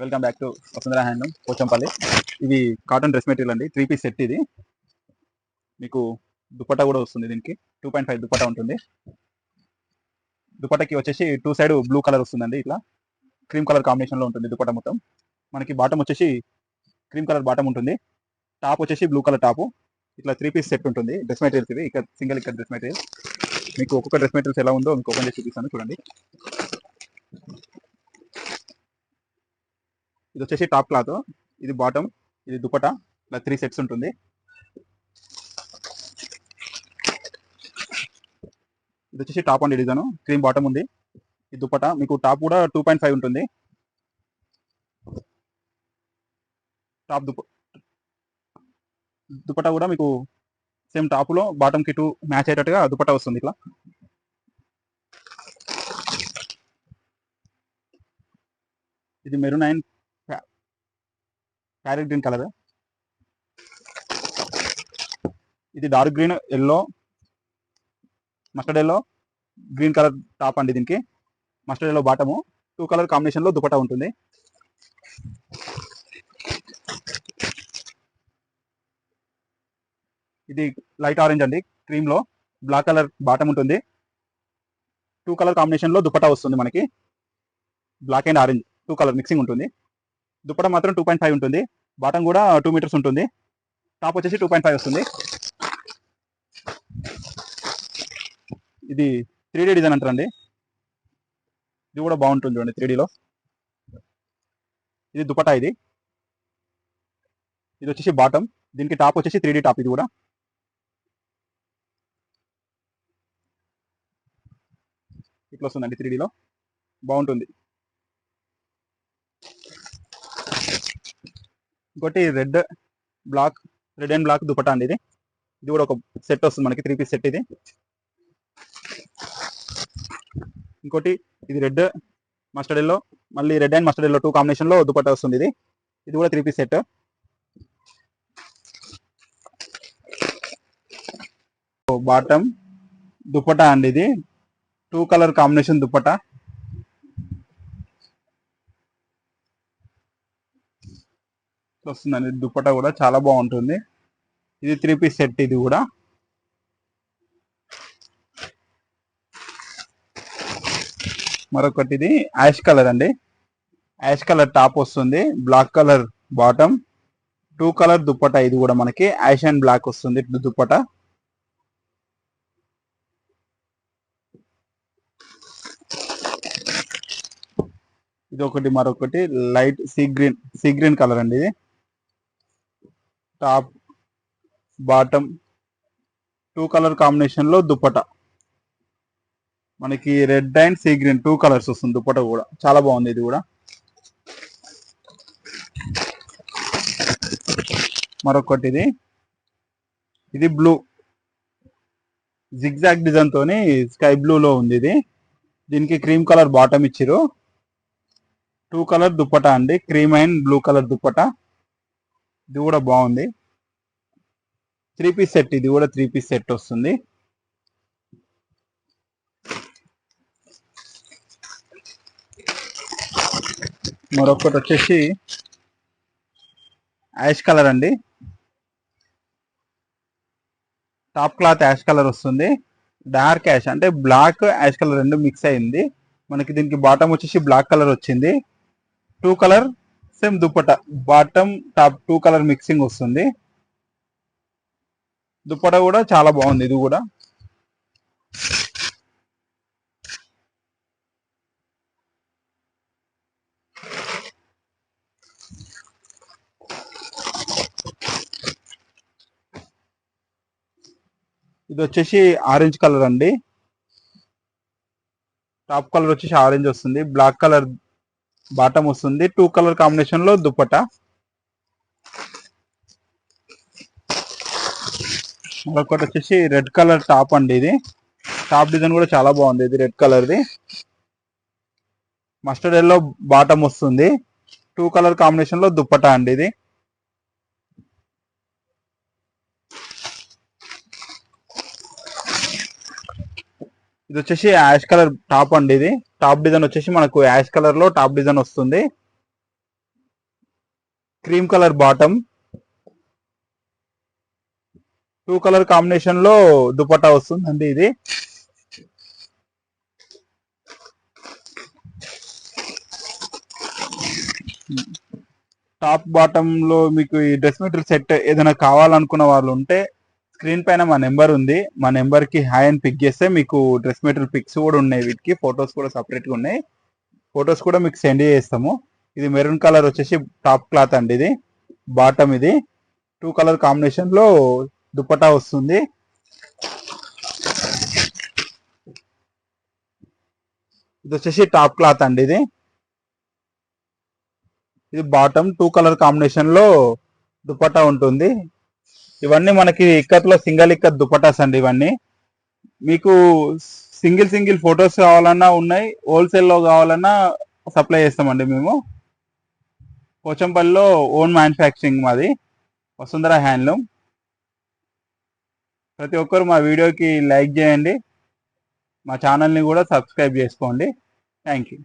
Welcome back to Vasundhara handloom Pochampally. ఇది cotton dress material అండి. 3 piece set. ఇది మీకు దుపట్టా కూడా వస్తుంది. దీనికి 2.5 దుపట్టా ఉంటుంది. దుపట్టాకి వచ్చేసి 2 సైడ్ బ్లూ కలర్ వస్తుందండి. ఇట్లా క్రీమ్ కలర్ కాంబినేషన్ లో ఉంటుంది దుపట్టా మొత్తం. మనకి బాటమ్ వచ్చేసి క్రీమ్ కలర్ బాటమ్ ఉంటుంది. టాప్ వచ్చేసి బ్లూ కలర్ టాప్. ఇట్లా 3 పీస్ సెట్ ఉంటుంది. డ్రెస్ మెటీరియల్స్ ఇవి. ఇక్కడ సింగిల్ ఇక్కడ డ్రెస్ మెటీరియల్. మీకు ఒక్కొక్క డ్రెస్ మెటీరియల్స్ ఎలా ఉందో మీకు ఓపెన్ చేసి చూపిస్తాను చూడండి. ఇది వచ్చేసి టాప్ క్లాత్, ఇది బాటమ్, ఇది దుపట్టా. ఇలా 3 సెట్స్ ఉంటుంది. ఇది వచ్చేసి టాప్ అండి. డిజైన్ క్రీమ్ బాటమ్ ఉంది. ఈ దుపట్టా మీకు టాప్ కూడా 2.5 ఉంటుంది. టాప్ దుపట్టా కూడా మీకు సేమ్ టాప్ లో బాటమ్ కి 2 మ్యాచ్ అయ్యేటట్టుగా దుపట్టా వస్తుంది. ఇట్లా ఇది maroon and parrot green colour. ఇది dark green, yellow, mustard yellow, green colour top అండి. దీనికి mustard yellow bottom, 2 colour combination లో దుపట్టా ఉంటుంది. ఇది లైట్ ఆరెంజ్ అండి. క్రీమ్ లో బ్లాక్ కలర్ బాటమ్ ఉంటుంది. 2 కలర్ కాంబినేషన్ లో దుపట్టా వస్తుంది. మనకి black and orange 2 colour mixing ఉంటుంది. దుపట్టా మాత్రం 2.5 ఉంటుంది. బాటమ్ కూడా 2 మీటర్స్ ఉంటుంది. టాప్ వచ్చేసి 2.5 వస్తుంది. ఇది 3D డిజైన్ అంటారండి. ఇది కూడా బాగుంటుంది చూడండి 3Dలో. ఇది దుపట్టా. ఇది వచ్చేసి బాటమ్. దీనికి టాప్ వచ్చేసి 3D టాప్. ఇది కూడా ఇట్లా వస్తుందండి 3Dలో, బాగుంటుంది. ఇంకోటి రెడ్ అండ్ బ్లాక్ దుపట్టా అండి. ఇది కూడా ఒక సెట్ వస్తుంది మనకి. 3 పీస్ సెట్ ఇది. ఇంకోటి ఇది రెడ్ మస్టర్డ్ ఎల్లో, మళ్ళీ red and mustard yellow 2 combination లో దుపట్టా వస్తుంది. ఇది కూడా 3 పీస్ సెట్. బాటమ్ దుపట్టా అండి. ఇది 2 కలర్ కాంబినేషన్ దుపట్టా. వస్తుందండి. దుపట్టా కూడా చాలా బాగుంటుంది. ఇది 3 పీస్ సెట్. ఇది కూడా మరొకటి ఇది యాష్ కలర్ అండి. యాష్ కలర్ టాప్ వస్తుంది, black colour bottom, 2 colour dupatta. ఇది కూడా మనకి యాష్ అండ్ బ్లాక్ వస్తుంది దుపట్టా. ఇది ఒకటి, మరొకటి లైట్ సీ గ్రీన్ కలర్ అండి. ఇది టాప్ బాటమ్ 2 కలర్ కాంబినేషన్ లో దుపట్టా. మనకి red and sea green 2 colours వస్తుంది దుపట్టా కూడా. చాలా బాగుంది. ఇది కూడా మరొకటి ఇది బ్లూ జిగ్జాగ్ డిజైన్ తోని స్కై బ్లూ లో ఉంది. ఇది దీనికి క్రీమ్ కలర్ బాటమ్ ఇచ్చిరు. 2 కలర్ దుపట్టా అండి. Cream and blue colour dupatta. ఇది కూడా బాగుంది. 3 పీస్ సెట్. ఇది కూడా 3 పీస్ సెట్ వస్తుంది. మరొకటి వచ్చేసి యాష్ కలర్ అండి. టాప్ క్లాత్ యాష్ కలర్ వస్తుంది. డార్క్ యాష్ అంటే బ్లాక్ యాష్ కలర్ రెండు మిక్స్ అయింది మనకి. దీనికి బాటమ్ వచ్చేసి బ్లాక్ కలర్ వచ్చింది. 2 colour same dupatta. Bottom top 2 colour mixing వస్తుంది. దుపట్టా కూడా చాలా బాగుంది. ఇది కూడా ఇది వచ్చేసి ఆరెంజ్ కలర్ అండి. టాప్ కలర్ వచ్చేసి ఆరెంజ్ వస్తుంది. బ్లాక్ కలర్ బాటమ్ వస్తుంది. 2 కలర్ కాంబినేషన్ లో దుపట్టా. మరొకటి వచ్చేసి రెడ్ కలర్ టాప్ అండి. ఇది టాప్ డిజైన్ కూడా చాలా బాగుంది. ఇది రెడ్ కలర్ది. మస్టర్డ్ ఎల్లో బాటమ్ వస్తుంది. 2 కలర్ కాంబినేషన్ లో దుపట్టా అండి. ఇది వచ్చేసి యాష్ కలర్ టాప్ అండి. ఇది టాప్ డిజైన్ వచ్చేసి మనకు యాష్ కలర్ లో టాప్ డిజైన్ వస్తుంది. Cream colour bottom, 2 colour combination లో దుపట్టా వస్తుందండి. ఇది టాప్ బాటమ్ లో మీకు ఈ డ్రెస్ మెటీరియల్ సెట్ ఏదైనా కావాలనుకున్న వాళ్ళు ఉంటే స్క్రీన్ పైన మా నెంబర్ ఉంది. మా నెంబర్ కి హాయ్ అని పిక్ చేస్తే మీకు డ్రెస్ మెటీరియల్ పిక్స్ కూడా ఉన్నాయి. వీటికి ఫొటోస్ కూడా సపరేట్ గా ఉన్నాయి. ఫొటోస్ కూడా మీకు సెండ్ చేస్తాము. ఇది మెరూన్ కలర్ వచ్చేసి టాప్ క్లాత్ అండి. ఇది బాటమ్, ఇది 2 కలర్ కాంబినేషన్ లో దుపట్టా వస్తుంది. ఇది వచ్చేసి టాప్ క్లాత్ అండి. ఇది బాటమ్ 2 కలర్ కాంబినేషన్ లో దుపట్టా ఉంటుంది. ఇవన్నీ మనకి ఇక్కత్లో సింగిల్ ఇక్కత్ దుపట్టాస్ అండి. ఇవన్నీ మీకు సింగిల్ సింగిల్ ఫొటోస్ కావాలన్నా ఉన్నాయి, హోల్సేల్ లో కావాలన్నా సప్లై చేస్తామండి. మేము పోచంపల్లిలో ఓన్ మ్యానుఫ్యాక్చరింగ్ మాది, వసుంధర హ్యాండ్లూమ్. ప్రతి ఒక్కరు మా వీడియోకి లైక్ చేయండి, మా ఛానల్ని కూడా సబ్స్క్రైబ్ చేసుకోండి. Thank you.